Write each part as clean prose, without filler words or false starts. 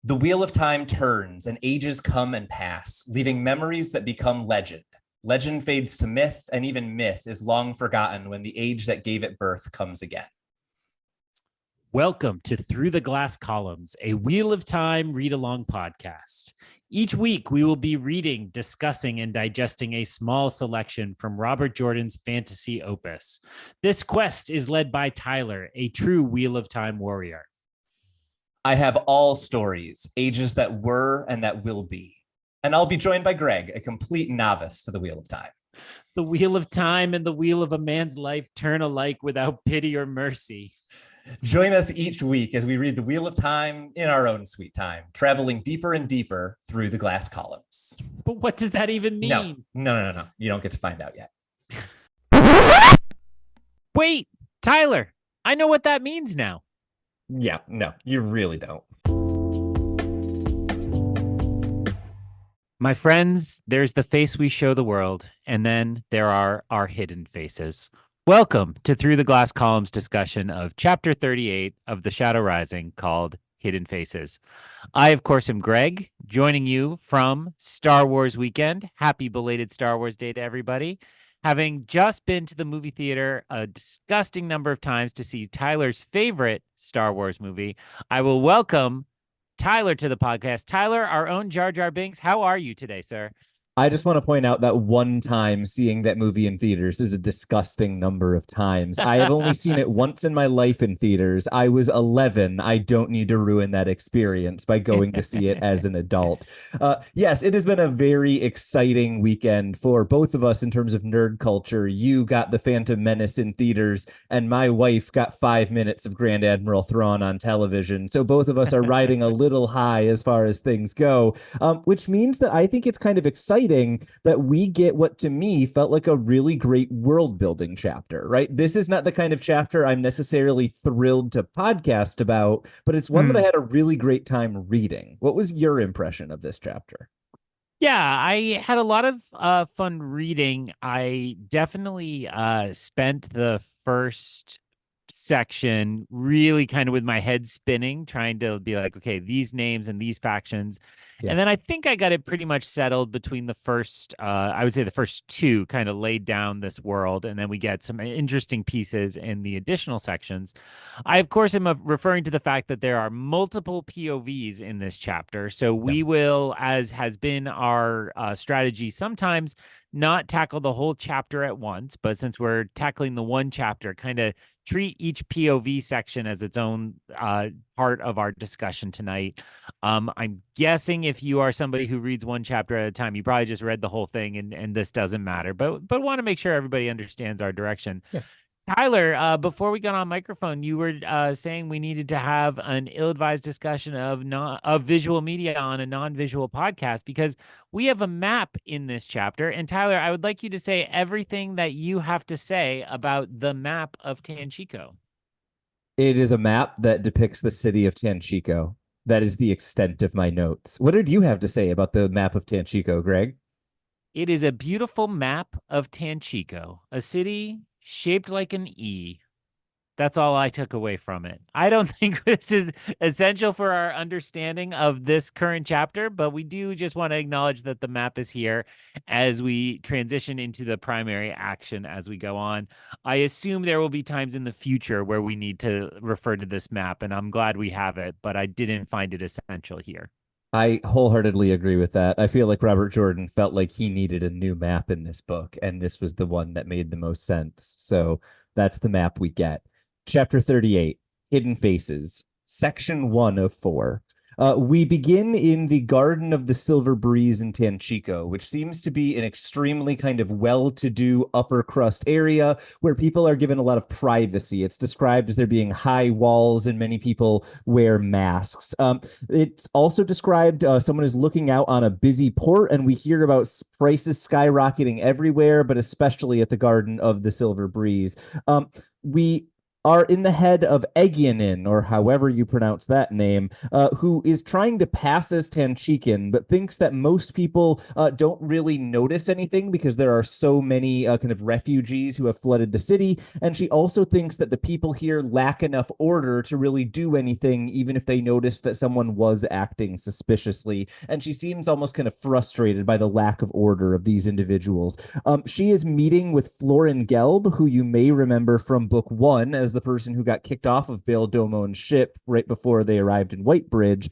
The wheel of time turns and ages come and pass, leaving memories that become legend. Legend fades to myth, and even myth is long forgotten when the age that gave it birth comes again. Welcome to Through the Glass Columns, a Wheel of Time read-along podcast. Each week, we will be reading, discussing, and digesting a small selection from Robert Jordan's fantasy opus. This quest is led by Tylor, a true Wheel of Time warrior. I have all stories, ages that were and that will be. And I'll be joined by Greg, a complete novice to the Wheel of Time. The Wheel of Time and the wheel of a man's life turn alike without pity or mercy. Join us each week as we read the Wheel of Time in our own sweet time, traveling deeper and deeper through the glass columns. But what does that even mean? No. You don't get to find out yet. Wait, Tylor, I know what that means now. Yeah, no, you really don't. My friends, there's the face we show the world, and then there are our hidden faces. Welcome to Through the Glass Columns discussion of Chapter 38 of The Shadow Rising called Hidden Faces. I, of course, am Greg, joining you from Star Wars weekend. Happy belated Star Wars Day to everybody. Having just been to the movie theater a disgusting number of times to see Tylor's favorite Star Wars movie, I will welcome Tylor to the podcast. Tylor, our own Jar Jar Binks, how are you today, sir? I just want to point out that one time seeing that movie in theaters is a disgusting number of times. I have only seen it once in my life in theaters. I was 11. I don't need to ruin that experience by going to see it as an adult. Yes, it has been a very exciting weekend for both of us in terms of nerd culture. You got The Phantom Menace in theaters, and my wife got 5 minutes of Grand Admiral Thrawn on television. So both of us are riding a little high as far as things go, which means that I think it's kind of exciting that we get what to me felt like a really great world building chapter, right? This is not the kind of chapter I'm necessarily thrilled to podcast about, but it's one that I had a really great time reading. What was your impression of this chapter? Yeah, I had a lot of fun reading. I definitely spent the first section really kind of with my head spinning, trying to be like, okay, these names and these factions. Yeah. And then I think I got it pretty much settled between the first, I would say the first two kind of laid down this world. And then we get some interesting pieces in the additional sections. I, of course, am referring to the fact that there are multiple POVs in this chapter. So we will, as has been our strategy, sometimes not tackle the whole chapter at once. But since we're tackling the one chapter, kind of treat each POV section as its own part of our discussion tonight. I'm guessing if you are somebody who reads one chapter at a time, you probably just read the whole thing and this doesn't matter, but want to make sure everybody understands our direction. Yeah. Tylor, before we got on microphone, you were saying we needed to have an ill-advised discussion of visual media on a non-visual podcast because we have a map in this chapter. And Tylor, I would like you to say everything that you have to say about the map of Tanchico. It is a map that depicts the city of Tanchico. That is the extent of my notes. What did you have to say about the map of Tanchico, Greg? It is a beautiful map of Tanchico, a city shaped like an E. That's all I took away from it. I don't think this is essential for our understanding of this current chapter, but we do just want to acknowledge that the map is here as we transition into the primary action as we go on. I assume there will be times in the future where we need to refer to this map, and I'm glad we have it, but I didn't find it essential here. I wholeheartedly agree with that. I feel like Robert Jordan felt like he needed a new map in this book, and this was the one that made the most sense. So that's the map we get. Chapter 38, Hidden Faces, Section 1 of 4. We begin in the Garden of the Silver Breeze in Tanchico, which seems to be an extremely kind of well-to-do upper crust area where people are given a lot of privacy. It's described as there being high walls and many people wear masks. It's also described someone is looking out on a busy port, and we hear about prices skyrocketing everywhere, but especially at the Garden of the Silver Breeze. We are in the head of Egeanin, or however you pronounce that name, who is trying to pass as Tanchikin, but thinks that most people don't really notice anything because there are so many kind of refugees who have flooded the city. And she also thinks that the people here lack enough order to really do anything, even if they noticed that someone was acting suspiciously. And she seems almost kind of frustrated by the lack of order of these individuals. She is meeting with Florin Gelb, who you may remember from book 1 as the person who got kicked off of Bail Domon's ship right before they arrived in Whitebridge.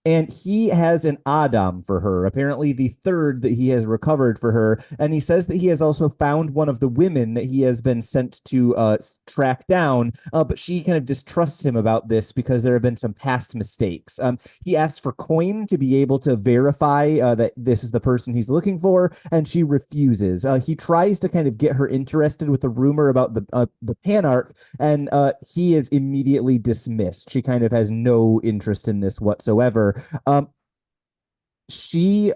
And he has an Adam for her, apparently the third that he has recovered for her. And he says that he has also found one of the women that he has been sent to track down, but she kind of distrusts him about this because there have been some past mistakes. He asks for coin to be able to verify that this is the person he's looking for, and she refuses. He tries to kind of get her interested with the rumor about the Panarch, and he is immediately dismissed. She kind of has no interest in this whatsoever. She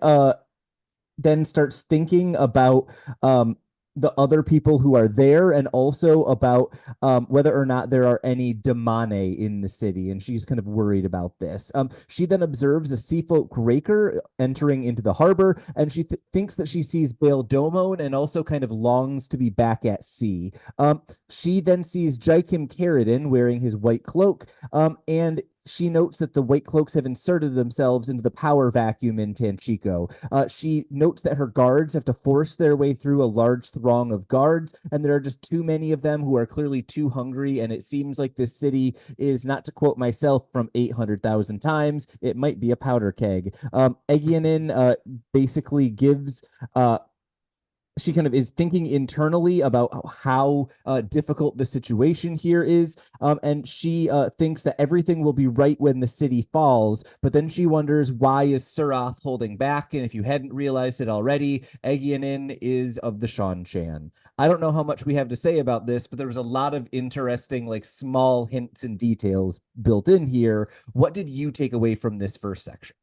then starts thinking about the other people who are there, and also about whether or not there are any Damane in the city, and she's kind of worried about this. She then observes a seafolk raker entering into the harbor, and she thinks that she sees Bail Domon and also kind of longs to be back at sea. She then sees Jaichim Carradine wearing his white cloak, and she notes that the White Cloaks have inserted themselves into the power vacuum in Tanchico. She notes that her guards have to force their way through a large throng of guards, and there are just too many of them who are clearly too hungry, and it seems like this city is, not to quote myself from 800,000 times, it might be a powder keg. Egeanin basically gives she kind of is thinking internally about how difficult the situation here is. And she thinks that everything will be right when the city falls. But then she wonders, why is Suroth holding back? And if you hadn't realized it already, Egeanin is of the Shan-Chan. I don't know how much we have to say about this, but there was a lot of interesting, like, small hints and details built in here. What did you take away from this first section?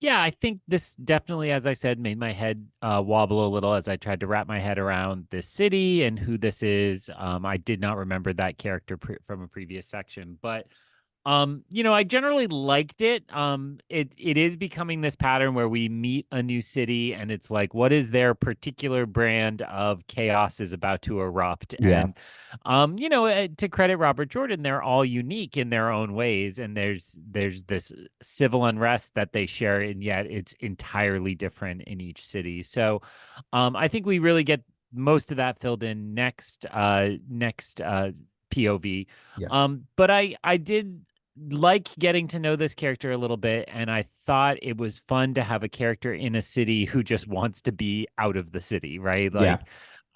Yeah, I think this definitely, as I said, made my head wobble a little as I tried to wrap my head around this city and who this is. I did not remember that character from a previous section, but I generally liked it. It is becoming this pattern where we meet a new city and it's like, what is their particular brand of chaos is about to erupt? Yeah. And to credit Robert Jordan, they're all unique in their own ways, and there's this civil unrest that they share, and yet it's entirely different in each city. So, I think we really get most of that filled in next POV. Yeah. But I did like getting to know this character a little bit, and I thought it was fun to have a character in a city who just wants to be out of the city, right? Like,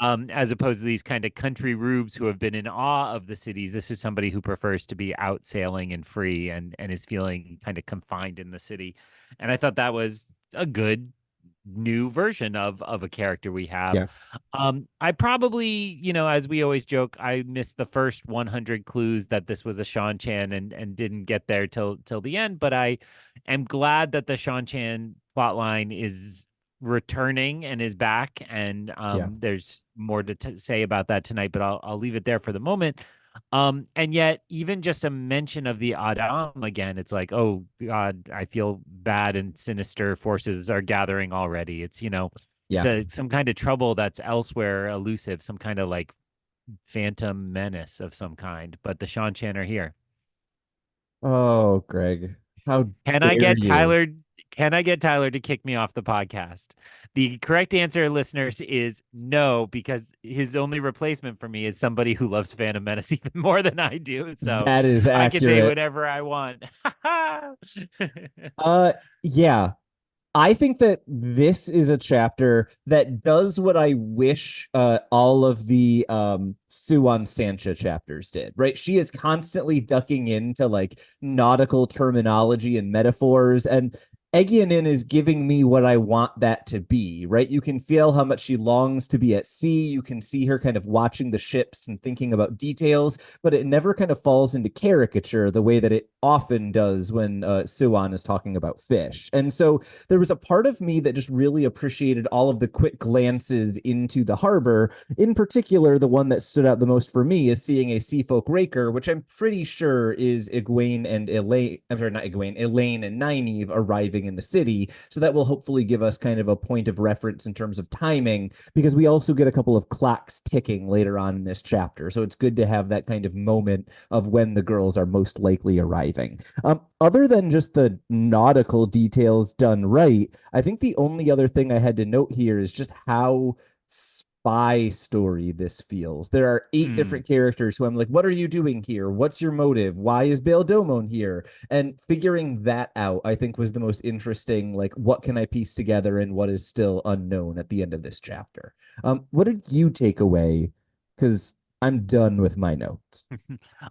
as opposed to these kind of country rubes who have been in awe of the cities. This is somebody who prefers to be out sailing and free, and is feeling kind of confined in the city. And I thought that was a good new version of a character we have. Yeah. I probably, as we always joke, I missed the first 100 clues that this was a Shan-Chan, and didn't get there till the end, but I am glad that the Shan-Chan plotline is returning and is back, and there's more to say about that tonight, but I'll leave it there for the moment. And yet, even just a mention of the Adam again, it's like, oh God, I feel bad, and sinister forces are gathering already. It's it's some kind of trouble that's elsewhere, elusive, some kind of like phantom menace of some kind. But the Shan-Chan are here. Oh, Greg, how Can dare I get you? Tyler? Can I get Tyler to kick me off the podcast? The correct answer, listeners, is no, because his only replacement for me is somebody who loves Phantom Menace even more than I do. So That is I can say accurate. whatever I want. Yeah. I think that this is a chapter that does what I wish all of the Suan Sancha chapters did, right? She is constantly ducking into like nautical terminology and metaphors, and Egeanin is giving me what I want that to be, right? You can feel how much she longs to be at sea. You can see her kind of watching the ships and thinking about details, but it never kind of falls into caricature the way that it often does when Siwan is talking about fish. And so there was a part of me that just really appreciated all of the quick glances into the harbor. In particular, the one that stood out the most for me is seeing a seafolk raker, which I'm pretty sure is Egwene and Elaine. I'm sorry, not Egwene, Elaine and Nynaeve arriving in the city. So that will hopefully give us kind of a point of reference in terms of timing, because we also get a couple of clocks ticking later on in this chapter. So it's good to have that kind of moment of when the girls are most likely arriving. Other than just the nautical details done right, I think the only other thing I had to note here is just how spy story this feels. There are 8 different characters who I'm like, what are you doing here? What's your motive? Why is Bail Domon here? And figuring that out, I think, was the most interesting. Like, what can I piece together and what is still unknown at the end of this chapter? What did you take away? Because I'm done with my notes.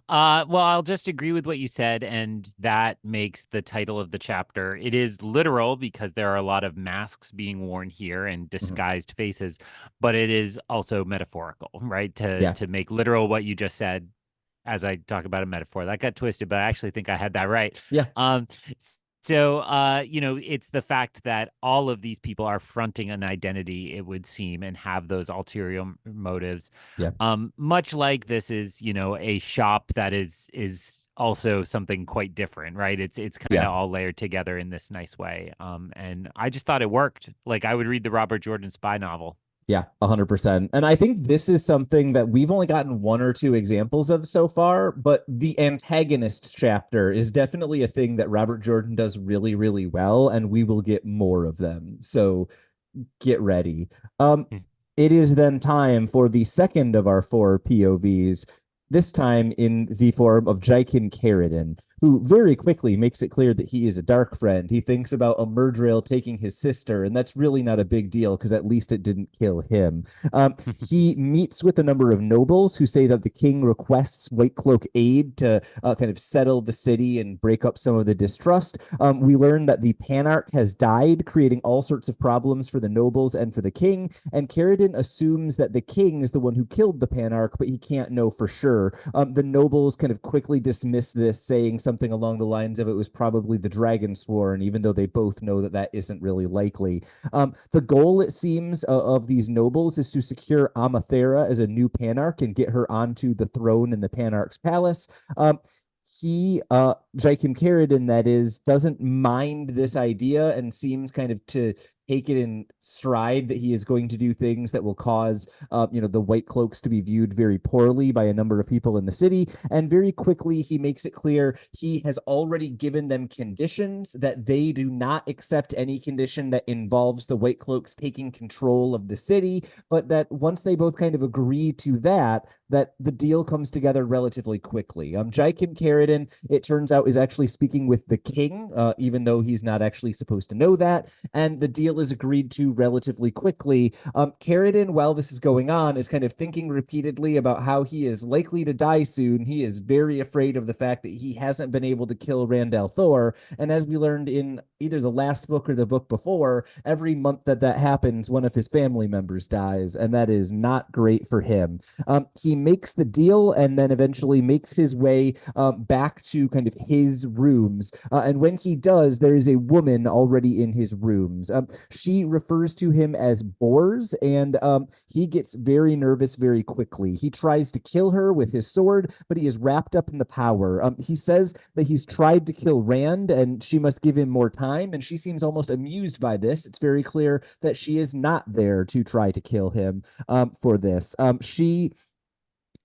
Well, I'll just agree with what you said, and that makes the title of the chapter. It is literal because there are a lot of masks being worn here and disguised faces, but it is also metaphorical, right? To make literal what you just said, as I talk about a metaphor. That got twisted, but I actually think I had that right. Yeah. So, it's the fact that all of these people are fronting an identity, it would seem, and have those ulterior motives. Yeah. Much like this is, a shop that is also something quite different, right? It's kind of all layered together in this nice way. And I just thought it worked. Like I would read the Robert Jordan spy novel. Yeah, 100%. And I think this is something that we've only gotten 1 or 2 examples of so far, but the antagonist chapter is definitely a thing that Robert Jordan does really, really well, and we will get more of them. So get ready. It is then time for the second of our 4 POVs, this time in the form of Jaichim Carridin, who very quickly makes it clear that he is a dark friend. He thinks about a Murdrill taking his sister, and that's really not a big deal because at least it didn't kill him. He meets with a number of nobles who say that the king requests White Cloak aid to kind of settle the city and break up some of the distrust. We learn that the Panarch has died, creating all sorts of problems for the nobles and for the king, and Carridin assumes that the king is the one who killed the Panarch, but he can't know for sure. The nobles kind of quickly dismiss this, saying something along the lines of it was probably the Dragon Sworn, even though they both know that that isn't really likely. The goal, it seems, of these nobles is to secure Amathera as a new Panarch and get her onto the throne in the Panarch's palace. Jaichim Carridin, that is, doesn't mind this idea and seems kind of to take it in stride that he is going to do things that will cause, the White Cloaks to be viewed very poorly by a number of people in the city. And very quickly, he makes it clear he has already given them conditions that they do not accept any condition that involves the White Cloaks taking control of the city, but that once they both kind of agree to that the deal comes together relatively quickly. Jaichim Carridin, it turns out, is actually speaking with the king, even though he's not actually supposed to know that, and the deal is agreed to relatively quickly. Carridin, while this is going on, is kind of thinking repeatedly about how he is likely to die soon. He is very afraid of the fact that he hasn't been able to kill Rand al'Thor, and as we learned in either the last book or the book before, every month that happens, one of his family members dies, and that is not great for him. He makes the deal and then eventually makes his way back to kind of his rooms. And when he does, there is a woman already in his rooms. She refers to him as Bors, and he gets very nervous very quickly. He tries to kill her with his sword, but he is wrapped up in the power. He says that he's tried to kill Rand, and she must give him more time, and she seems almost amused by this. It's very clear that she is not there to try to kill him for this. She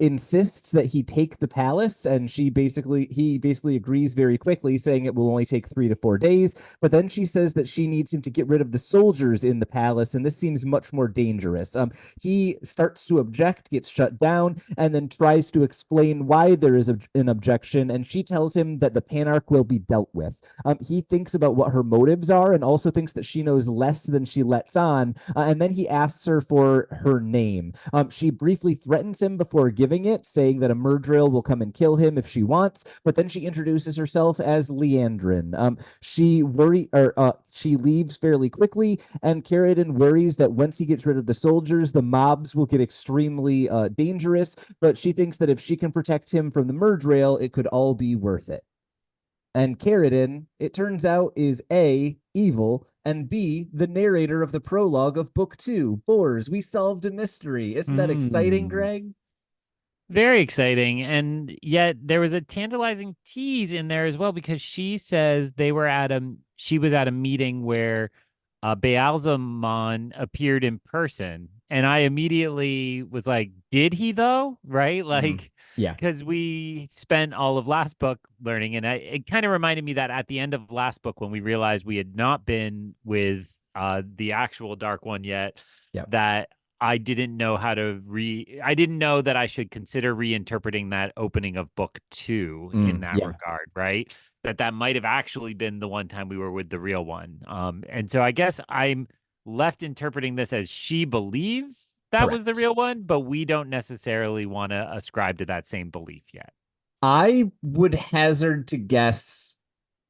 insists that he take the palace, and he basically agrees very quickly, saying it will only take 3 to 4 days. But then she says that she needs him to get rid of the soldiers in the palace, and this seems much more dangerous. He starts to object, gets shut down, and then tries to explain why there is an objection, and she tells him that the Panarch will be dealt with. He thinks about what her motives are and also thinks that she knows less than she lets on, and then he asks her for her name. She briefly threatens him before giving giving it, saying that a Murdrill will come and kill him if she wants. But then she introduces herself as Leandrin. She leaves fairly quickly, and Carradine worries that once he gets rid of the soldiers, the mobs will get extremely dangerous. But she thinks that if she can protect him from the Murdrill, it could all be worth it. And Carradine, it turns out, is A, evil, and B, the narrator of the prologue of Book 2. Bors, we solved a mystery. Isn't that exciting, Greg? Very exciting. And yet there was a tantalizing tease in there as well, because she says she was at a meeting where Baalzamon appeared in person. And I immediately was like, did he though? Right? Like, yeah, because we spent all of last book learning, and it kind of reminded me that at the end of last book, when we realized we had not been with the actual Dark One yet, that I didn't know I didn't know that I should consider reinterpreting that opening of book 2 in that regard, right? That might have actually been the one time we were with the real one. And so I guess I'm left interpreting this as she believes that was the real one, but we don't necessarily want to ascribe to that same belief yet. I would hazard to guess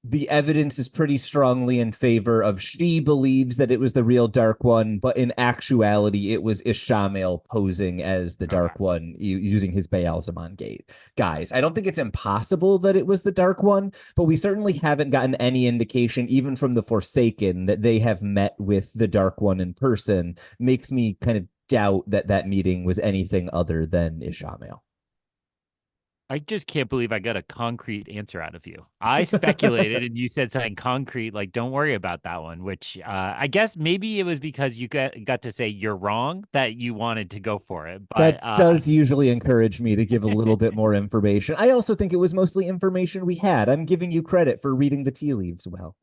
the evidence is pretty strongly in favor of she believes that it was the real Dark One, but in actuality, it was Ishamael posing as the Dark One using his Baalzamon gate. Guys, I don't think it's impossible that it was the Dark One, but we certainly haven't gotten any indication, even from the Forsaken, that they have met with the Dark One in person. Makes me kind of doubt that that meeting was anything other than Ishamael. I just can't believe I got a concrete answer out of you. I speculated and you said something concrete, like, don't worry about that one, which I guess maybe it was because you got to say you're wrong that you wanted to go for it. But that does usually encourage me to give a little bit more information. I also think it was mostly information we had. I'm giving you credit for reading the tea leaves well.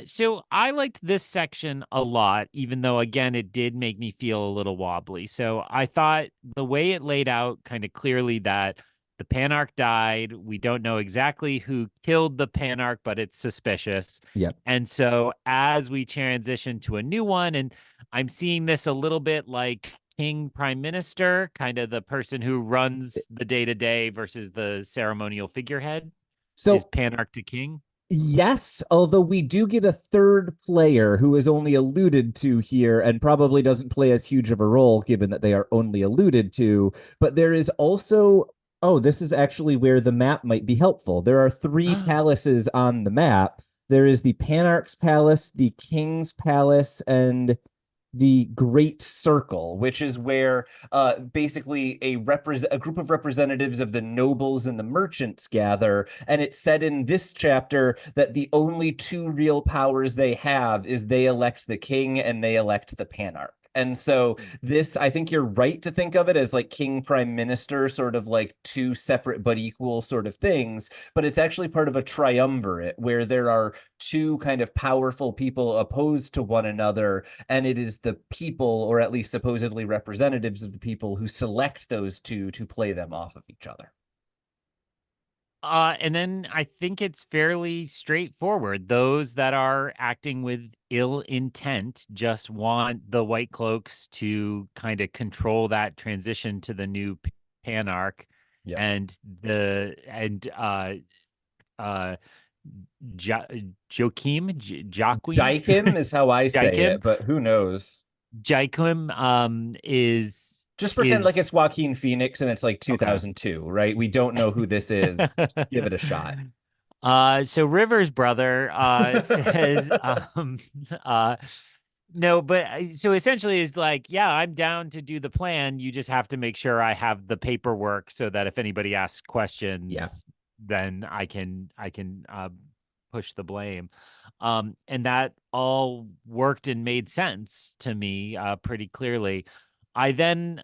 So I liked this section a lot, even though, again, it did make me feel a little wobbly. So I thought the way it laid out kind of clearly that the Panarch died. We don't know exactly who killed the Panarch, but it's suspicious. Yep. And so as we transition to a new one, and I'm seeing this a little bit like King Prime Minister, kind of the person who runs the day-to-day versus the ceremonial figurehead. So is Panarch to King? Yes, although we do get a third player who is only alluded to here and probably doesn't play as huge of a role given that they are only alluded to. But there is also, this is actually where the map might be helpful. There are 3 palaces on the map. There is the Panarch's Palace, the King's Palace, and the Great Circle, which is where basically a group of representatives of the nobles and the merchants gather. And it's said in this chapter that the only 2 real powers they have is they elect the king and they elect the Panarch. And so this, I think you're right to think of it as like King Prime Minister, sort of like 2 separate but equal sort of things. But it's actually part of a triumvirate where there are 2 kind of powerful people opposed to one another. And it is the people, or at least supposedly representatives of the people, who select those 2 to play them off of each other. And then I think it's fairly straightforward. Those that are acting with ill intent just want the White Cloaks to kind of control that transition to the new Panarch. Yep. And Jaichim is how I say it, but who knows? Jaichim is... Just pretend like it's Joaquin Phoenix and it's like 2002, right? We don't know who this is. Give it a shot. So River's brother says, no, but so essentially is like, yeah, I'm down to do the plan. You just have to make sure I have the paperwork so that if anybody asks questions, then I can push the blame. And that all worked and made sense to me pretty clearly. I then,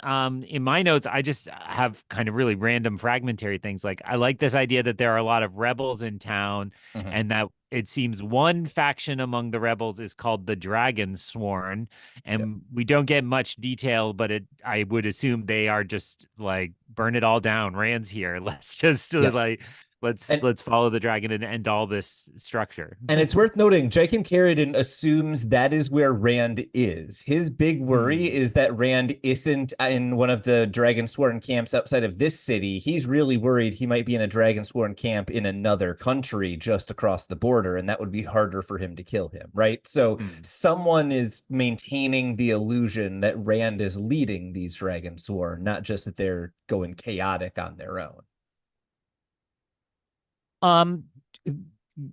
in my notes, I just have kind of really random fragmentary things. Like, I like this idea that there are a lot of rebels in town, and that it seems one faction among the rebels is called the Dragon Sworn, and we don't get much detail, but I would assume they are just like, burn it all down, Rand's here. Let's just like Let's follow the dragon and end all this structure. And it's worth noting, Jaichim Carradine assumes that is where Rand is. His big worry is that Rand isn't in one of the Dragonsworn camps outside of this city. He's really worried he might be in a Dragonsworn camp in another country just across the border, and that would be harder for him to kill him, right? So someone is maintaining the illusion that Rand is leading these Dragonsworn, not just that they're going chaotic on their own.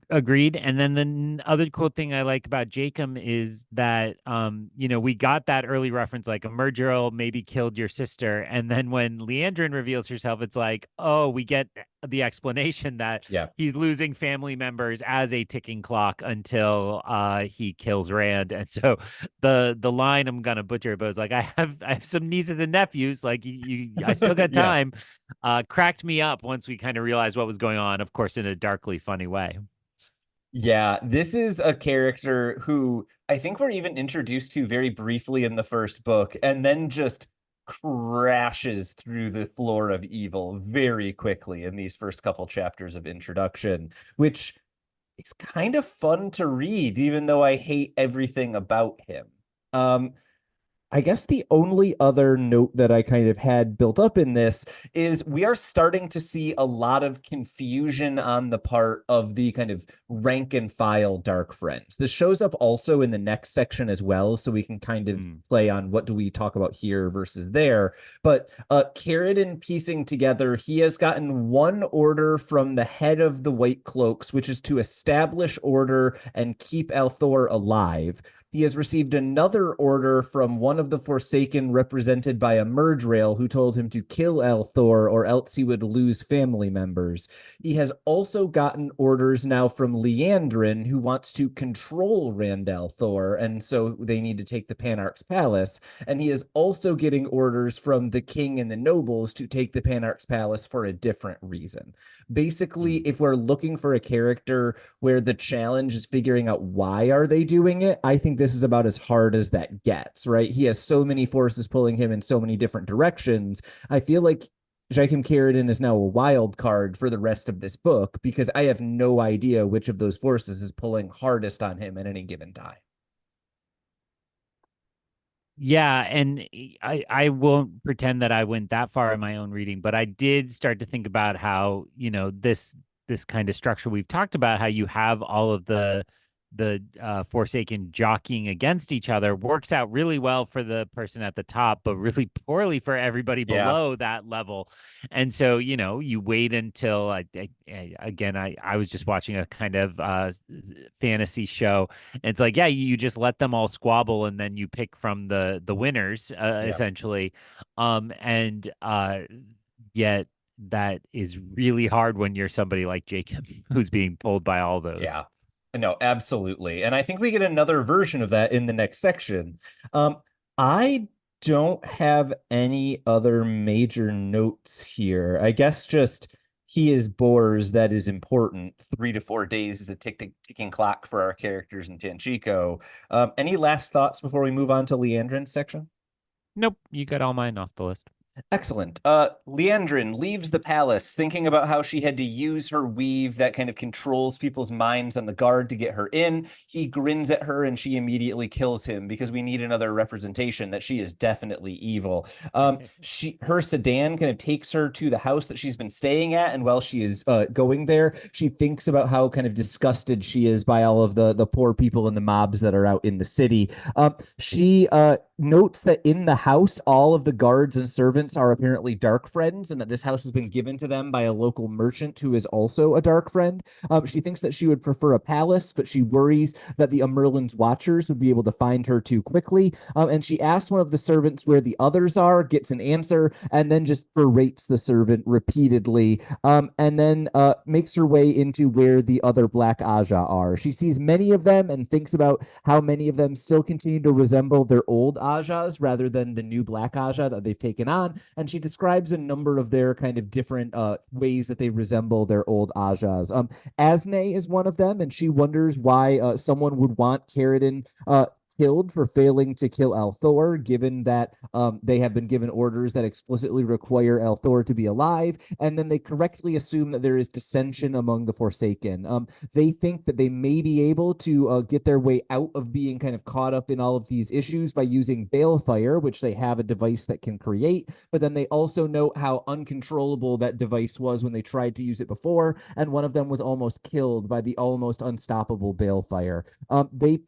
Agreed. And then the other cool thing I like about Jaichim is that, we got that early reference, like a murderer maybe killed your sister. And then when Liandrin reveals herself, it's like, oh, we get the explanation that he's losing family members as a ticking clock until he kills Rand. And so the line, I'm gonna butcher it, but it's like, I have some nieces and nephews, like I still got time. Cracked me up once we kind of realized what was going on, of course, in a darkly funny way. Yeah, this is a character who I think we're even introduced to very briefly in the first book, and then just crashes through the floor of evil very quickly in these first couple chapters of introduction, which is kind of fun to read, even though I hate everything about him. I guess the only other note that I kind of had built up in this is we are starting to see a lot of confusion on the part of the kind of rank and file dark friends. This shows up also in the next section as well, so we can kind of play on what do we talk about here versus there. But Carradine piecing together, he has gotten one order from the head of the White Cloaks, which is to establish order and keep Althor alive. He has received another order from one of the Forsaken, represented by a Merdrail, who told him to kill Althor or else he would lose family members. He has also gotten orders now from Liandrin, who wants to control Rand al'Thor, and so they need to take the Panarch's palace. And he is also getting orders from the king and the nobles to take the Panarch's palace for a different reason. Basically, if we're looking for a character where the challenge is figuring out why are they doing it, I think this is about as hard as that gets, right? He has so many forces pulling him in so many different directions. I feel like Jaichim Carradine is now a wild card for the rest of this book because I have no idea which of those forces is pulling hardest on him at any given time. Yeah, and I won't pretend that I went that far in my own reading, but I did start to think about how, this kind of structure we've talked about, how you have all of the Forsaken jockeying against each other works out really well for the person at the top, but really poorly for everybody below that level. And so, you wait until I was just watching a kind of fantasy show. And it's like, you just let them all squabble and then you pick from the winners, essentially. And yet that is really hard when you're somebody like Jaichim who's being pulled by all those. Yeah. No, absolutely. And I think we get another version of that in the next section. I don't have any other major notes here. I guess just he is Bors, that is important. 3 to 4 days is a ticking clock for our characters in Tanchico. Any last thoughts before we move on to Liandrin's section? Nope, you got all mine off the list. Excellent. Liandrin leaves the palace thinking about how she had to use her weave that kind of controls people's minds on the guard to get her in. He grins at her and she immediately kills him because we need another representation that she is definitely evil. Her sedan kind of takes her to the house that she's been staying at, and while she is going there, she thinks about how kind of disgusted she is by all of the poor people and the mobs that are out in the city. She notes that in the house, all of the guards and servants are apparently dark friends, and that this house has been given to them by a local merchant who is also a dark friend. She thinks that she would prefer a palace, but she worries that the Merlin's watchers would be able to find her too quickly. And she asks one of the servants where the others are, gets an answer, and then just berates the servant repeatedly, and then makes her way into where the other Black Aja are. She sees many of them and thinks about how many of them still continue to resemble their old Ajas rather than the new Black Aja that they've taken on. And she describes a number of their kind of different ways that they resemble their old Ajas. Asne is one of them, and she wonders why someone would want Carradine killed for failing to kill Althor, given that they have been given orders that explicitly require Althor to be alive, and then they correctly assume that there is dissension among the Forsaken. They think that they may be able to get their way out of being kind of caught up in all of these issues by using Balefire, which they have a device that can create, but then they also note how uncontrollable that device was when they tried to use it before, and one of them was almost killed by the almost unstoppable Balefire. They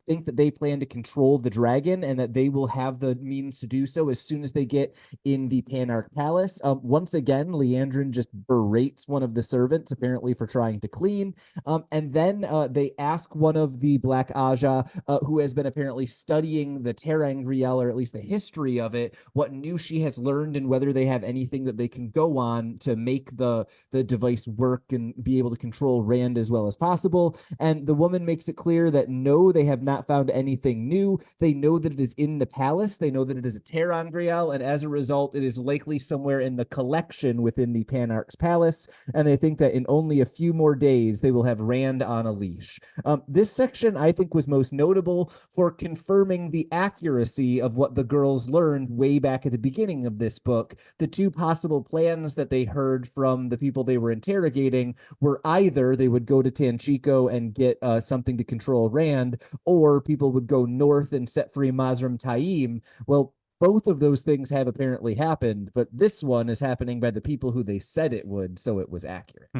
think that they plan to control the dragon and that they will have the means to do so as soon as they get in the Panarch Palace. Once again, Leandrin just berates one of the servants, apparently for trying to clean. And then they ask one of the Black Aja, who has been apparently studying the Terangriel, or at least the history of it, what new she has learned and whether they have anything that they can go on to make the device work and be able to control Rand as well as possible. And the woman makes it clear that no, they have not found anything new. They know that it is in the palace. They know that it is a Terangriel, and as a result, it is likely somewhere in the collection within the Panarch's palace. And they think that in only a few more days, they will have Rand on a leash. This section, I think, was most notable for confirming the accuracy of what the girls learned way back at the beginning of this book. The two possible plans that they heard from the people they were interrogating were either they would go to Tanchico and get something to control Rand, or people would go north and set free Mazrim Taim. Well, both of those things have apparently happened, but this one is happening by the people who they said it would, so it was accurate.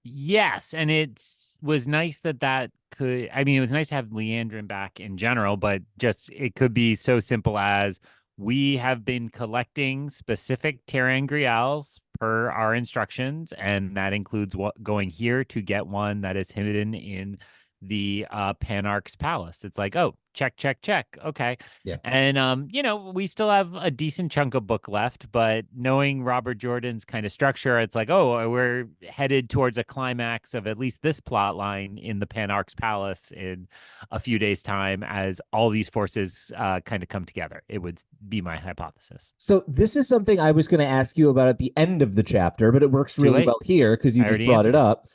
Yes, and it was nice that could, I mean, it was nice to have Leandrin back in general, but just it could be so simple as we have been collecting specific Terangrials per our instructions, and that includes going here to get one that is hidden in the Panarch's palace. It's like, oh, check, check, check. Okay. Yeah. And we still have a decent chunk of book left, but knowing Robert Jordan's kind of structure, it's like, oh, we're headed towards a climax of at least this plot line in the Panarch's palace in a few days' time as all these forces kind of come together. It would be my hypothesis. So this is something I was going to ask you about at the end of the chapter, but it works really well here because you just brought it up.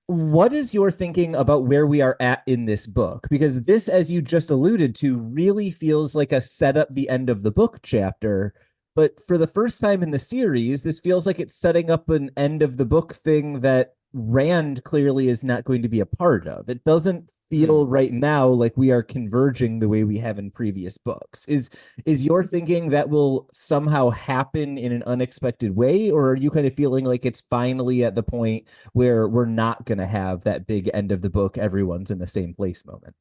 What is your thinking about where we are at in this book? Because this, as you just alluded to, really feels like a set up the end of the book chapter. But for the first time in the series, this feels like it's setting up an end of the book thing that Rand clearly is not going to be a part of. It doesn't feel right now like we are converging the way we have in previous books. Is your thinking that will somehow happen in an unexpected way, or are you kind of feeling like it's finally at the point where we're not going to have that big end of the book, everyone's in the same place moment?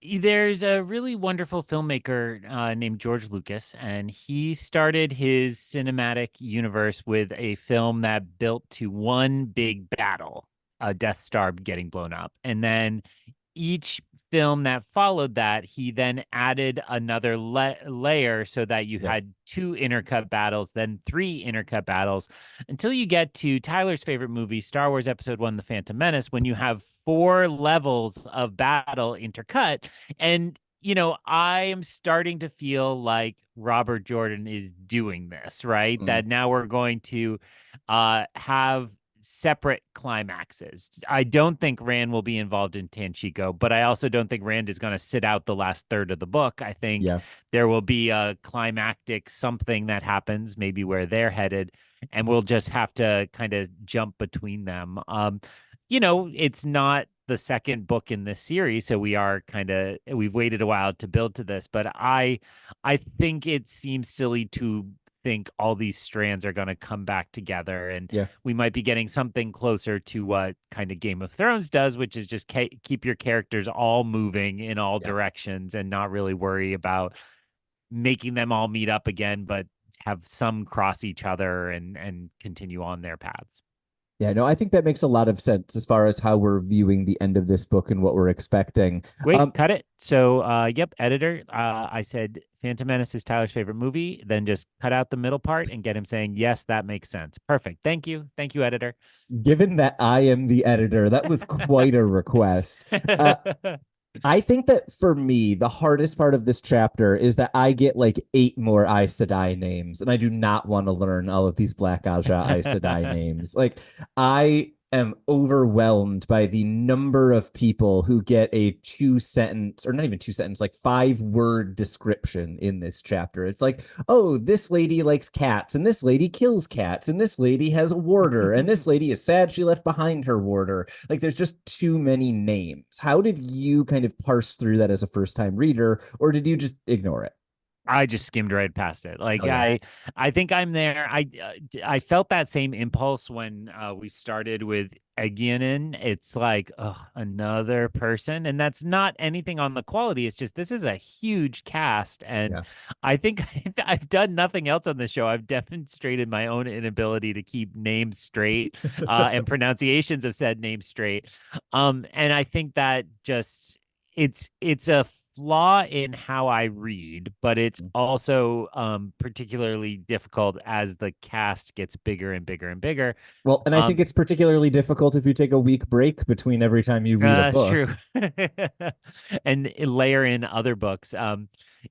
There's a really wonderful filmmaker named George Lucas, and he started his cinematic universe with a film that built to one big battle, a Death Star getting blown up. And then each film that followed that, he then added another layer so that you had 2 intercut battles, then 3 intercut battles, until you get to Tyler's favorite movie, Star Wars Episode 1, The Phantom Menace, when you have 4 levels of battle intercut. And, I am starting to feel like Robert Jordan is doing this, right? That now we're going to have separate climaxes. I don't think Rand will be involved in Tanchico, but I also don't think Rand is going to sit out the last third of the book. I think there will be a climactic something that happens, maybe where they're headed, and we'll just have to kind of jump between them. It's not the second book in this series, so we've waited a while to build to this, but I think it seems silly to think all these strands are going to come back together, and we might be getting something closer to what kind of Game of Thrones does, which is just keep your characters all moving in all directions and not really worry about making them all meet up again, but have some cross each other and continue on their paths. Yeah, no, I think that makes a lot of sense as far as how we're viewing the end of this book and what we're expecting. Wait, cut it. So, editor, I said Phantom Menace is Tyler's favorite movie. Then just cut out the middle part and get him saying, yes, that makes sense. Perfect. Thank you. Thank you, editor. Given that I am the editor, that was quite a request. I think that for me, the hardest part of this chapter is that I get like 8 more Aes Sedai names, and I do not want to learn all of these Black Aja Aes Sedai names. Like, I am overwhelmed by the number of people who get a 2 sentence, or not even 2 sentence, like 5 word description in this chapter. It's like, oh, this lady likes cats, and this lady kills cats, and this lady has a warder, and this lady is sad she left behind her warder. Like, there's just too many names. How did you kind of parse through that as a first time reader, or did you just ignore it? I just skimmed right past it. Like Oh, yeah. I think I'm there. I felt that same impulse when we started with Egeanin. It's like, oh, another person, and that's not anything on the quality. It's just this is a huge cast, and Yeah. I think I've done nothing else on the show. I've demonstrated my own inability to keep names straight and pronunciations of said names straight. And I think that just it's a flaw in how I read, but it's also particularly difficult as the cast gets bigger and bigger and bigger. Well, and I think it's particularly difficult if you take a week break between every time you read a That's book. true. And layer in other books. I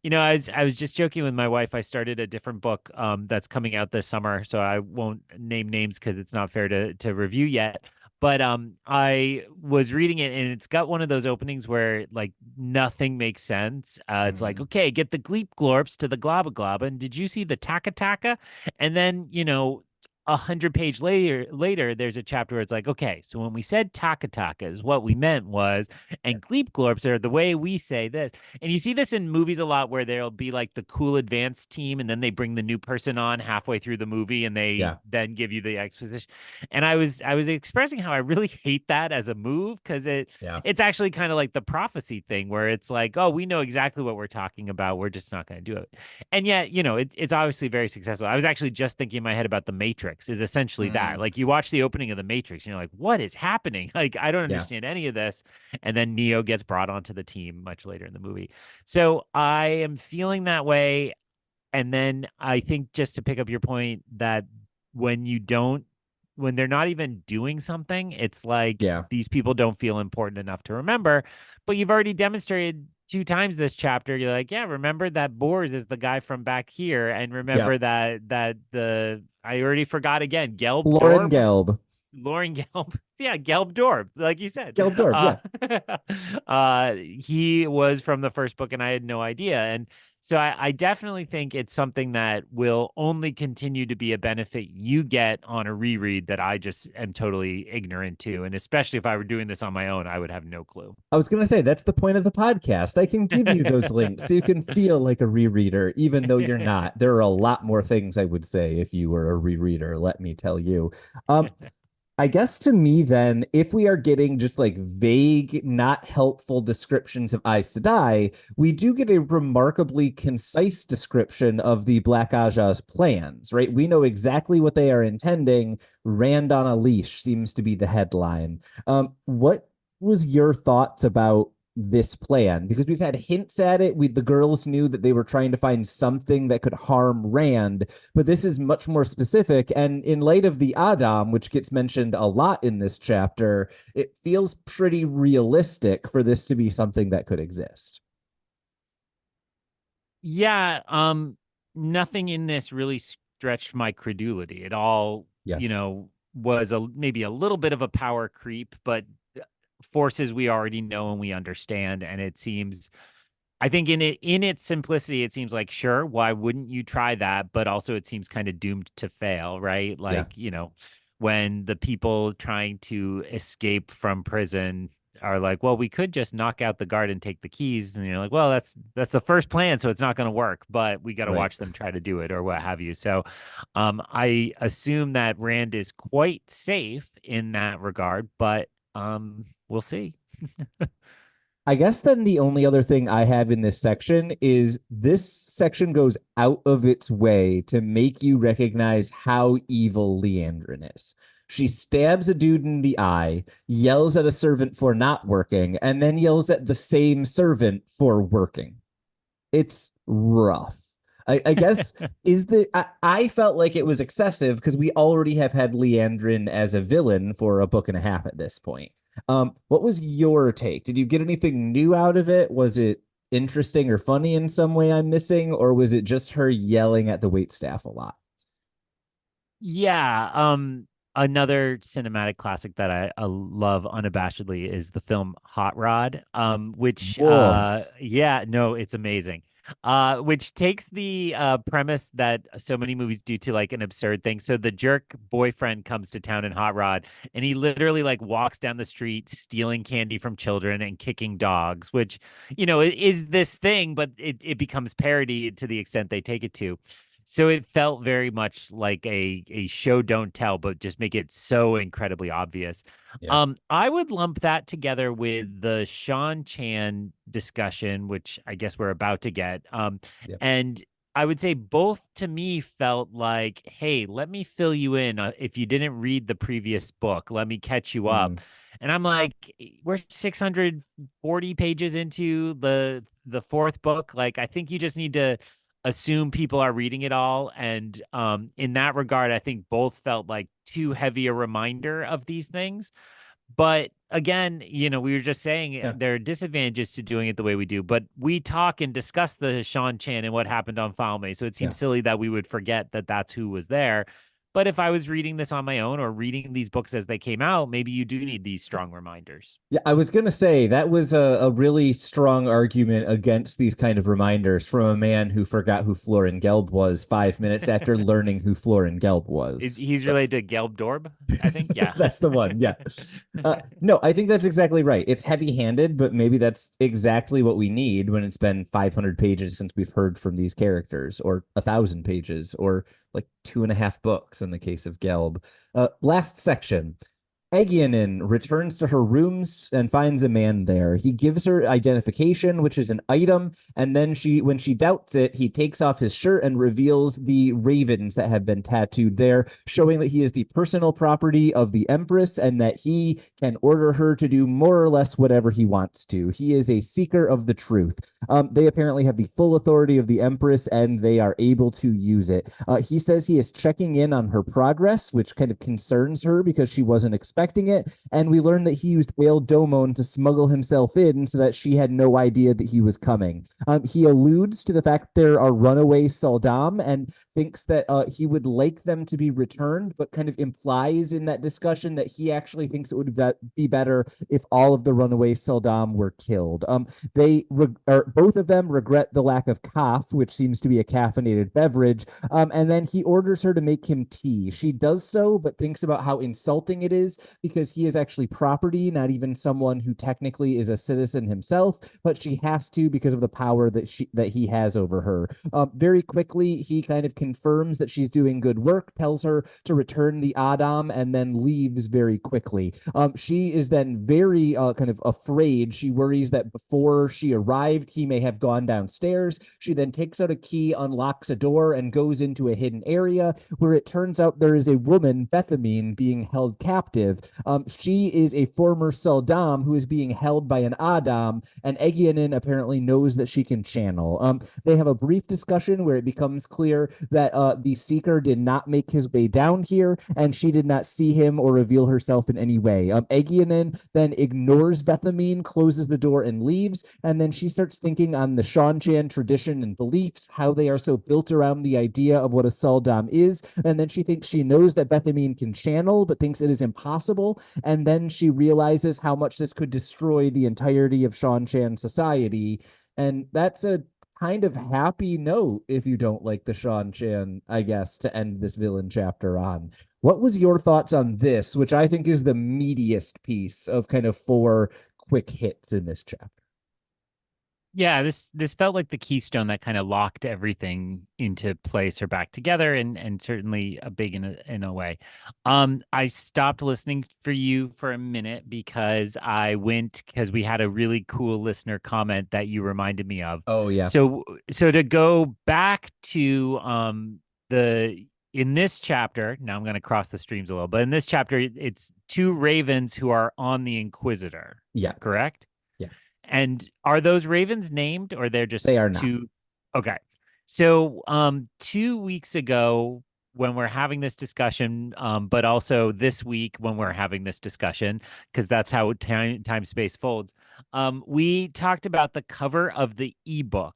was just joking with my wife. I started a different book that's coming out this summer, so I won't name names because it's not fair to review yet. But I was reading it, and it's got one of those openings where like nothing makes sense. It's like, okay, get the gleep glorps to the globba globba, and did you see the taka taka? And then 100 page later, there's a chapter where it's like, okay, so when we said taka takas, what we meant was, and gleep glorps are the way we say this. And you see this in movies a lot where there'll be like the cool advanced team, and then they bring the new person on halfway through the movie, and they Yeah. then give you the exposition. And I was expressing how I really hate that as a move because Yeah. it's actually kind of like the prophecy thing where it's like, oh, we know exactly what we're talking about. We're just not going to do it. And yet, it's obviously very successful. I was actually just thinking in my head about The Matrix is essentially that. Like you watch the opening of The Matrix and you're like, what is happening? Like, I don't Yeah. understand any of this. And then Neo gets brought onto the team much later in the movie. So I am feeling that way. And then I think just to pick up your point that when you don't, when they're not even doing something, it's like Yeah. these people don't feel important enough to remember. But you've already demonstrated 2 times this chapter. You're like, yeah, remember that Bors is the guy from back here, and remember Yeah. that the I already forgot again, Gelb Lauren Dorb. Gelb. Lauren Gelb. Yeah, Gelb Dorb, like you said. Gelb Dorb, He was from the first book, and I had no idea. And so I definitely think it's something that will only continue to be a benefit you get on a reread that I just am totally ignorant to. And especially if I were doing this on my own, I would have no clue. I was going to say, that's the point of the podcast. I can give you those links so you can feel like a rereader, even though you're not. There are a lot more things I would say if you were a rereader, let me tell you. I guess to me, then, if we are getting just like vague, not helpful descriptions of Aes Sedai, we do get a remarkably concise description of the Black Aja's plans, right? We know exactly what they are intending. Rand on a leash seems to be the headline. What was your thoughts about this plan? Because we've had hints at it. The girls knew that they were trying to find something that could harm Rand, but this is much more specific. And in light of the Adam, which gets mentioned a lot in this chapter, it feels pretty realistic for this to be something that could exist. Yeah, nothing in this really stretched my credulity. It all, was maybe a little bit of a power creep, but forces we already know and we understand. And it seems, I think in its simplicity, it seems like, sure, why wouldn't you try that? But also it seems kind of doomed to fail, right? Like, when the people trying to escape from prison are like, well, we could just knock out the guard and take the keys. And you're like, well, that's the first plan, so it's not going to work, but we got to watch them try to do it or what have you. So I assume that Rand is quite safe in that regard, but we'll see. I guess then the only other thing I have in this section is this section goes out of its way to make you recognize how evil Liandrin is. She stabs a dude in the eye, yells at a servant for not working, and then yells at the same servant for working. It's rough. I guess I felt like it was excessive because we already have had Liandrin as a villain for a book and a half at this point. What was your take? Did you get anything new out of it? Was it interesting or funny in some way I'm missing, or was it just her yelling at the waitstaff a lot? Yeah, Another cinematic classic that I love unabashedly is the film Hot Rod, which Woof. yeah, no, it's amazing. Which takes the premise that so many movies do to like an absurd thing. So the jerk boyfriend comes to town in Hot Rod, and he literally like walks down the street stealing candy from children and kicking dogs, which, is this thing, but it becomes parody to the extent they take it to. So it felt very much like a show don't tell, but just make it so incredibly obvious. Yeah. I would lump that together with the Sean Chan discussion, which I guess we're about to get. Yep. And I would say both to me felt like, hey, let me fill you in. If you didn't read the previous book, let me catch you up. And I'm like, we're 640 pages into the fourth book. Like, I think you just need to assume people are reading it all. And in that regard, I think both felt like too heavy a reminder of these things. But again, we were just saying there are disadvantages to doing it the way we do, but we talk and discuss the Sean Chan and what happened on Falme. So it seems silly that we would forget that that's who was there. But if I was reading this on my own or reading these books as they came out, maybe you do need these strong reminders. Yeah, I was going to say that was a really strong argument against these kind of reminders from a man who forgot who Florin Gelb was 5 minutes after learning who Florin Gelb was. He's related to Gelb Dorb, I think. Yeah. That's the one. Yeah. No, I think that's exactly right. It's heavy-handed, but maybe that's exactly what we need when it's been 500 pages since we've heard from these characters, or 1,000 pages, or like 2.5 books in the case of Gelb. Last section. Egeanin returns to her rooms and finds a man there. He gives her identification, which is an item, and then when she doubts it, he takes off his shirt and reveals the ravens that have been tattooed there, showing that he is the personal property of the Empress and that he can order her to do more or less whatever he wants to. He is a seeker of the truth. They apparently have the full authority of the Empress, and they are able to use it. He says he is checking in on her progress, which kind of concerns her because she wasn't expecting it, and we learned that he used Whale Domon to smuggle himself in so that she had no idea that he was coming. He alludes to the fact there are runaway Saldam and thinks that he would like them to be returned, but kind of implies in that discussion that he actually thinks it would be better if all of the runaway Saldam were killed. Both of them regret the lack of kaf, which seems to be a caffeinated beverage, and then he orders her to make him tea. She does so, but thinks about how insulting it is because he is actually property, not even someone who technically is a citizen himself, but she has to because of the power that he has over her. Very quickly, he kind of confirms that she's doing good work, tells her to return the Adam, and then leaves very quickly. She is then very kind of afraid. She worries that before she arrived, he may have gone downstairs. She then takes out a key, unlocks a door, and goes into a hidden area where it turns out there is a woman, Bethamine, being held captive. She is a former Saldam who is being held by an Adam, and Egeanin apparently knows that she can channel. They have a brief discussion where it becomes clear that the Seeker did not make his way down here, and she did not see him or reveal herself in any way. Egeanin then ignores Bethamine, closes the door, and leaves, and then she starts thinking on the Seanchan tradition and beliefs, how they are so built around the idea of what a Saldam is, and then she thinks she knows that Bethamine can channel, but thinks it is impossible, and then she realizes how much this could destroy the entirety of Seanchan society, and that's a kind of happy note if you don't like the Seanchan, I guess, to end this villain chapter on. What was your thoughts on this, which I think is the meatiest piece of kind of 4 quick hits in this chapter? Yeah, this felt like the keystone that kind of locked everything into place or back together, and certainly a big in a way. I stopped listening for you for a minute because we had a really cool listener comment that you reminded me of. Oh yeah. So to go back to in this chapter, now I'm going to cross the streams a little, but in this chapter, it's 2 ravens who are on the Inquisitor. Yeah. Correct? Yeah. And are those ravens named, or they're just They are not. 2? Okay. So 2 weeks ago, when we're having this discussion, but also this week when we're having this discussion, because that's how time space folds. We talked about the cover of the ebook,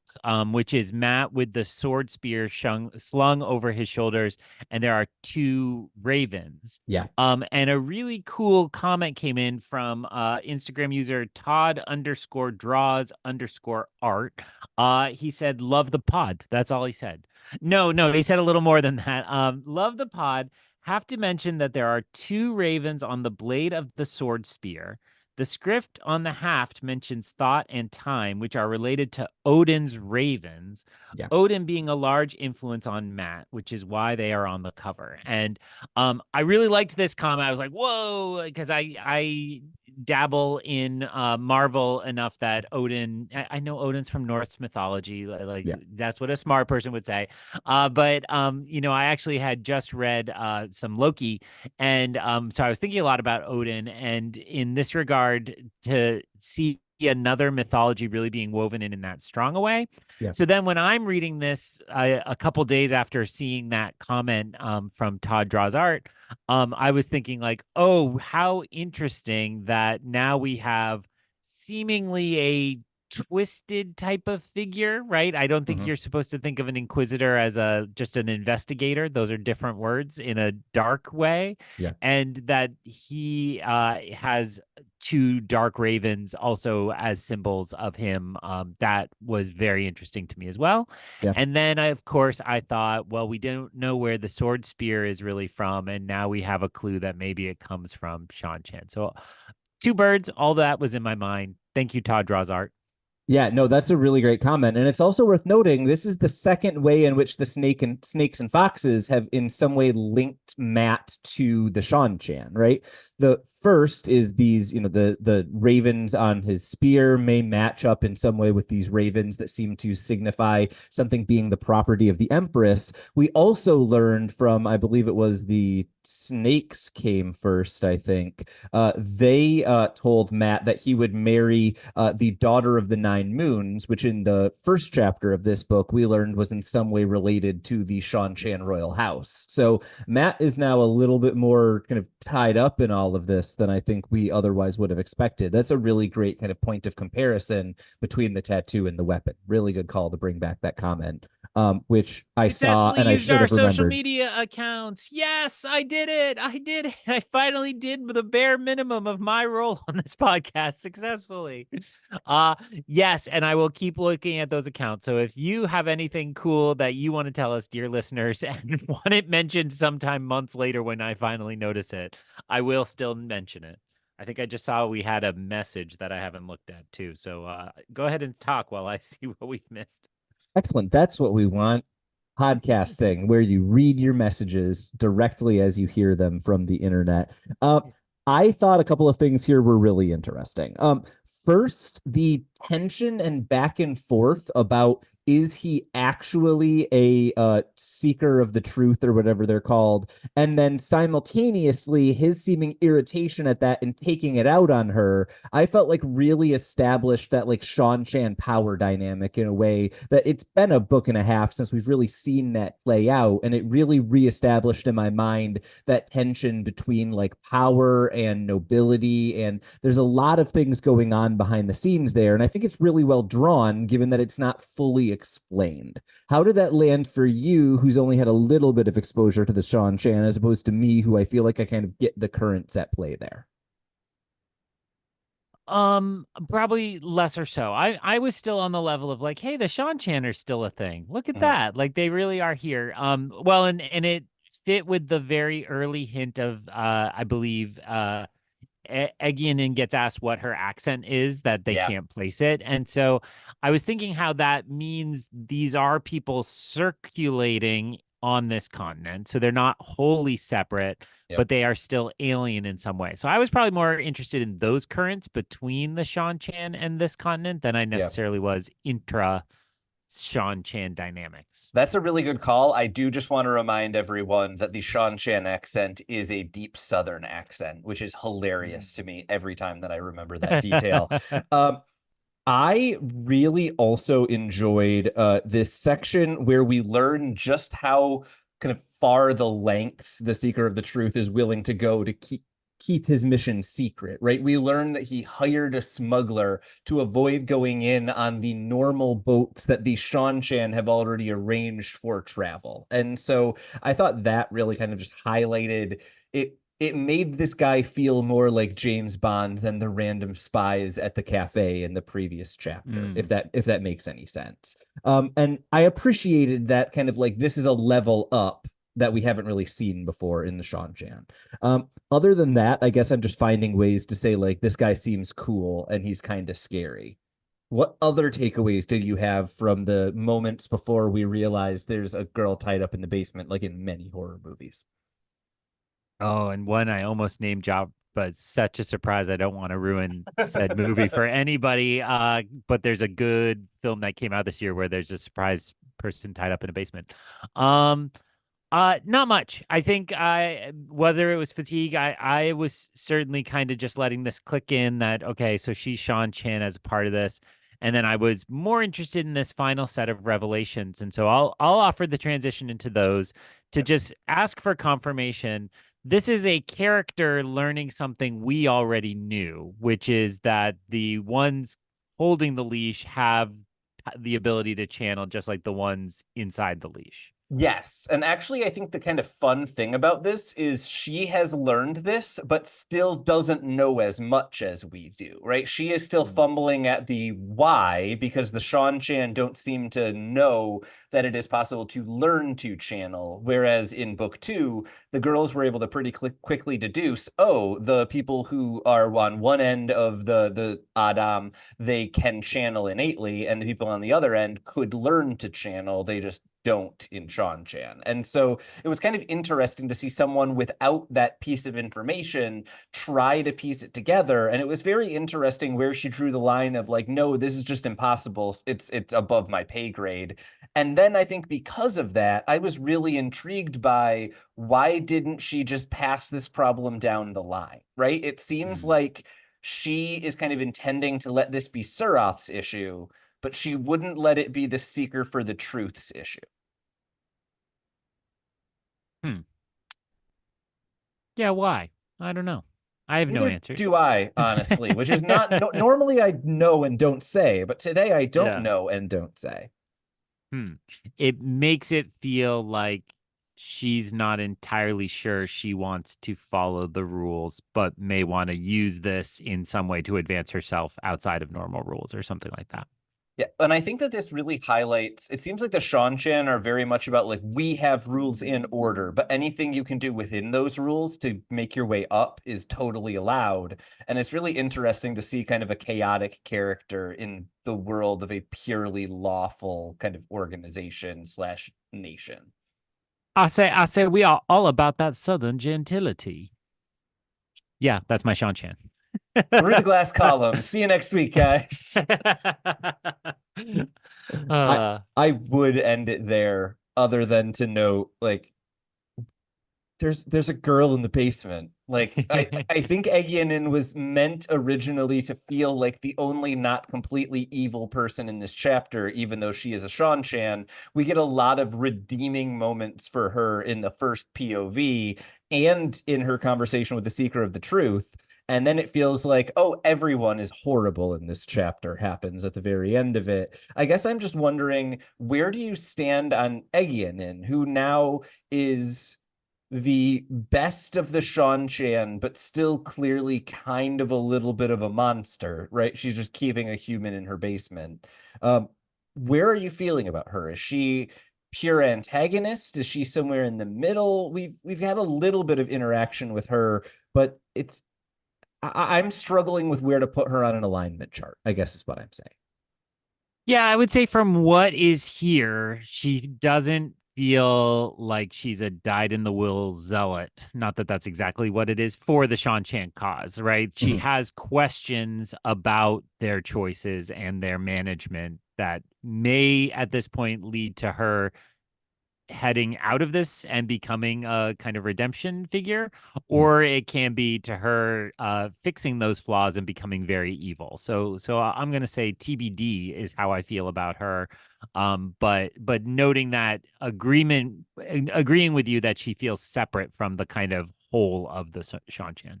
which is Matt with the sword spear slung over his shoulders, and there are two ravens. Yeah. And a really cool comment came in from Instagram user Todd_draws_art. He said, "Love the pod." That's all he said. No, he said a little more than that. Love the pod. Have to mention that there are two ravens on the blade of the sword spear. The script on the haft mentions thought and time, which are related to Odin's ravens. Yeah. Odin being a large influence on Matt, which is why they are on the cover. And I really liked this comment. I was like, whoa, because I dabble in Marvel enough that Odin, I know Odin's from Norse mythology. Like that's what a smart person would say. But I actually had just read some Loki, and so I was thinking a lot about Odin, and in this regard, to see another mythology really being woven in that strong a way. Yeah. So then when I'm reading this a couple days after seeing that comment from Todd Draws Art, I was thinking like, oh, how interesting that now we have seemingly a twisted type of figure, right? I don't think you're supposed to think of an inquisitor as just an investigator. Those are different words in a dark way. Yeah. And that he has two dark ravens also as symbols of him. That was very interesting to me as well. Yeah. And then of course I thought, well, we don't know where the sword spear is really from, and now we have a clue that maybe it comes from Sean Chan. So two birds, all that was in my mind. Thank you, Todd Draws Art. Yeah, no, that's a really great comment. And it's also worth noting this is the second way in which the snakes and foxes have in some way linked Matt to the Sean Chan, right? The first is these, the ravens on his spear may match up in some way with these ravens that seem to signify something being the property of the Empress. We also learned from, I believe it was the snakes came first, I think. They told Matt that he would marry the daughter of the Nine Moons, which in the first chapter of this book we learned was in some way related to the Sean Chan royal house. So Matt is now a little bit more kind of tied up in all of this than I think we otherwise would have expected. That's a really great kind of point of comparison between the tattoo and the weapon. Really good call to bring back that comment. Which I saw and I should have remembered. Social media accounts. Yes, I did it. I finally did the bare minimum of my role on this podcast successfully. Yes, and I will keep looking at those accounts. So if you have anything cool that you want to tell us, dear listeners, and want it mentioned sometime months later when I finally notice it, I will still mention it. I think I just saw we had a message that I haven't looked at too. So go ahead and talk while I see what we've missed. Excellent. That's what we want. Podcasting, where you read your messages directly as you hear them from the internet. I thought a couple of things here were really interesting. First, the tension and back and forth about is he actually a seeker of the truth or whatever they're called? And then simultaneously, his seeming irritation at that and taking it out on her, I felt like really established that like Sean Chan power dynamic in a way that it's been a book and a half since we've really seen that play out. And it really reestablished in my mind that tension between like power and nobility. And there's a lot of things going on behind the scenes there. And I think it's really well drawn, given that it's not fully explained. How did that land for you, who's only had a little bit of exposure to the Sean Chan, as opposed to me, who I feel like I kind of get the currents at play there? Probably less or so. I was still on the level of like, hey, the Sean Chan are still a thing. Look at that. Like they really are here. Well, and it fit with the very early hint of I believe Egeanin gets asked what her accent is, that they can't place it. And so I was thinking how that means these are people circulating on this continent. So they're not wholly separate, but they are still alien in some way. So I was probably more interested in those currents between the Sean Chan and this continent than I necessarily was intra Sean Chan dynamics. That's a really good call. I do just want to remind everyone that the Sean Chan accent is a deep Southern accent, which is hilarious to me every time that I remember that detail. I really also enjoyed this section where we learn just how kind of far the lengths the Seeker of the Truth is willing to go to keep his mission secret, right? We learn that he hired a smuggler to avoid going in on the normal boats that the Seanchan have already arranged for travel. And so I thought that really kind of just highlighted it. It made this guy feel more like James Bond than the random spies at the cafe in the previous chapter, if that makes any sense. And I appreciated that kind of like this is a level up that we haven't really seen before in the Seanchan. Other than that, I guess I'm just finding ways to say like this guy seems cool and he's kind of scary. What other takeaways did you have from the moments before we realized there's a girl tied up in the basement, like in many horror movies? Oh, and one I almost named drop, but such a surprise. I don't want to ruin said movie for anybody. But there's a good film that came out this year where there's a surprise person tied up in a basement. Not much. I think whether it was fatigue, I was certainly kind of just letting this click in that, okay, so she's Seanchan as a part of this. And then I was more interested in this final set of revelations. And so I'll offer the transition into those to just ask for confirmation. This is a character learning something we already knew, which is that the ones holding the leash have the ability to channel just like the ones inside the leash. Yes. And actually, I think the kind of fun thing about this is she has learned this, but still doesn't know as much as we do, right? She is still fumbling at the why because the Seanchan don't seem to know that it is possible to learn to channel. Whereas in book 2, the girls were able to pretty quickly deduce, oh, the people who are on one end of the Adam, they can channel innately, and the people on the other end could learn to channel. They just don't in Seanchan. And so it was kind of interesting to see someone without that piece of information try to piece it together. And it was very interesting where she drew the line of like, no, this is just impossible. It's above my pay grade. And then I think because of that, I was really intrigued by why didn't she just pass this problem down the line, right? It seems like she is kind of intending to let this be Suroth's issue, but she wouldn't let it be the Seeker for the Truth's issue. Yeah, why? I don't know. I have no Neither answers. do I, honestly, which is not normally I know and don't say, but today I don't know and don't say. It makes it feel like she's not entirely sure she wants to follow the rules, but may want to use this in some way to advance herself outside of normal rules or something like that. Yeah, and I think that this really highlights, it seems like the Seanchan are very much about like, we have rules in order, but anything you can do within those rules to make your way up is totally allowed. And it's really interesting to see kind of a chaotic character in the world of a purely lawful kind of organization slash nation. I say we are all about that southern gentility. Yeah, that's my Seanchan. Through the glass column. See you next week, guys. I would end it there, other than to note, like, there's a girl in the basement. Like, I think Egeanin was meant originally to feel like the only not completely evil person in this chapter, even though she is a Seanchan. We get a lot of redeeming moments for her in the first POV and in her conversation with the Seeker of the Truth. And then it feels like, oh, everyone is horrible in this chapter happens at the very end of it. I guess I'm just wondering, where do you stand on Egeanin, who now is the best of the Seanchan, but still clearly kind of a little bit of a monster, right? She's just keeping a human in her basement. Where are you feeling about her? Is she pure antagonist? Is she somewhere in the middle? We've had a little bit of interaction with her, but I'm struggling with where to put her on an alignment chart, I guess is what I'm saying. Yeah, I would say from what is here, she doesn't feel like she's a dyed-in-the-wool zealot. Not that that's exactly what it is for the Seanchan cause, right? She has questions about their choices and their management that may, at this point, lead to her heading out of this and becoming a kind of redemption figure, or it can be to her fixing those flaws and becoming very evil. So I'm going to say TBD is how I feel about her. But noting that agreeing with you that she feels separate from the kind of whole of the Shan-Chan.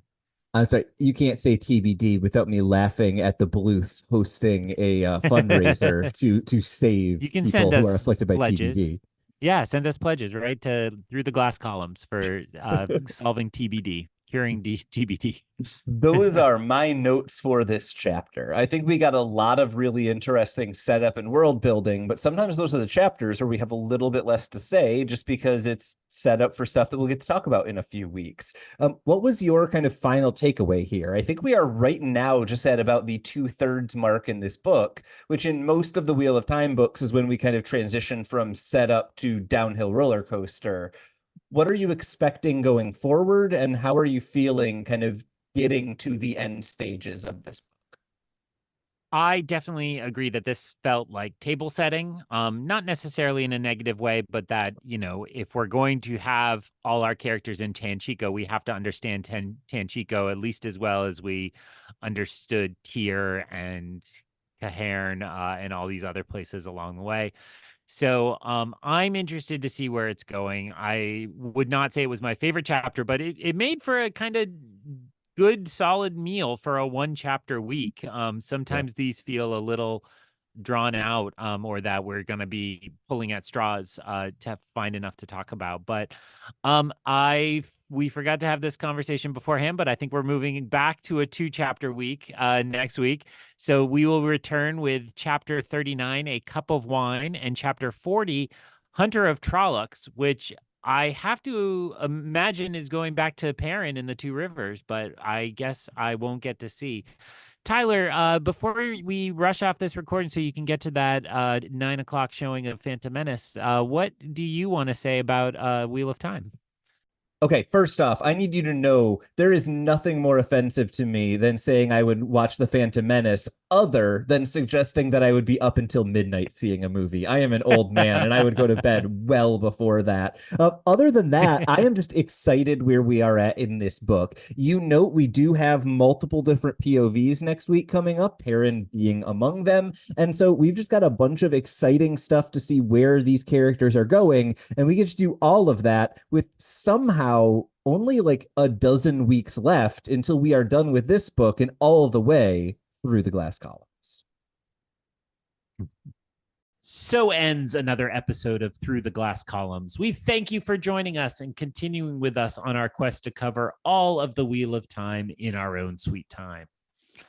I'm sorry, you can't say TBD without me laughing at the Bluths hosting a fundraiser to save You can people send who are us afflicted by pledges. TBD. Yeah, send us pledges, right? To Through the Glass Columns for solving TBD, curing TBD. Those are my notes for this chapter. I think we got a lot of really interesting setup and world building, but sometimes those are the chapters where we have a little bit less to say just because it's set up for stuff that we'll get to talk about in a few weeks. What was your kind of final takeaway here? I think we are right now just at about the 2/3 mark in this book, which in most of the Wheel of Time books is when we kind of transition from setup to downhill roller coaster. What are you expecting going forward, and how are you feeling kind of getting to the end stages of this book? I definitely agree that this felt like table setting, not necessarily in a negative way, but that, if we're going to have all our characters in Tanchico, we have to understand Tanchico at least as well as we understood Tyr and Cairn and all these other places along the way. So I'm interested to see where it's going. I would not say it was my favorite chapter, but it made for a kind of good, solid meal for a one chapter week. Sometimes these feel a little drawn out, or that we're going to be pulling at straws to find enough to talk about. But we forgot to have this conversation beforehand, but I think we're moving back to a 2-chapter week next week. So we will return with chapter 39, A Cup of Wine, and chapter 40, Hunter of Trollocs, which I have to imagine is going back to Perrin in the Two Rivers, but I guess I won't get to see. Tylor, before we rush off this recording so you can get to that 9 o'clock showing of Phantom Menace, what do you want to say about Wheel of Time? Okay, first off, I need you to know there is nothing more offensive to me than saying I would watch The Phantom Menace other than suggesting that I would be up until midnight seeing a movie. I am an old man and I would go to bed well before that. Other than that, I am just excited where we are at in this book. You note we do have multiple different POVs next week coming up, Perrin being among them. And so we've just got a bunch of exciting stuff to see where these characters are going. And we get to do all of that with somehow only like a dozen weeks left until we are done with this book and all the way through the Glass Columns. So ends another episode of Through the Glass Columns. We thank you for joining us and continuing with us on our quest to cover all of the Wheel of Time in our own sweet time.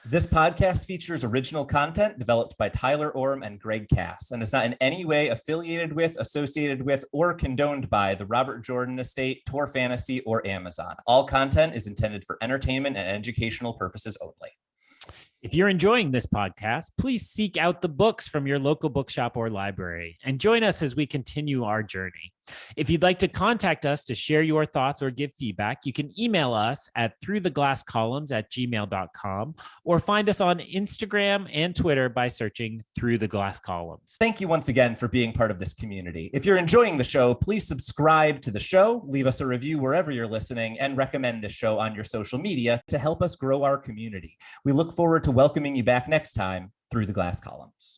This podcast features original content developed by Tylor Orm and Greg Cass and is not in any way affiliated with, associated with, or condoned by the Robert Jordan Estate, Tor Fantasy, or Amazon. All content is intended for entertainment and educational purposes only. If you're enjoying this podcast, please seek out the books from your local bookshop or library and join us as we continue our journey. If you'd like to contact us to share your thoughts or give feedback, you can email us at throughtheglasscolumns@gmail.com or find us on Instagram and Twitter by searching Through the Glass Columns. Thank you once again for being part of this community. If you're enjoying the show, please subscribe to the show, leave us a review wherever you're listening, and recommend the show on your social media to help us grow our community. We look forward to welcoming you back next time through the Glass Columns.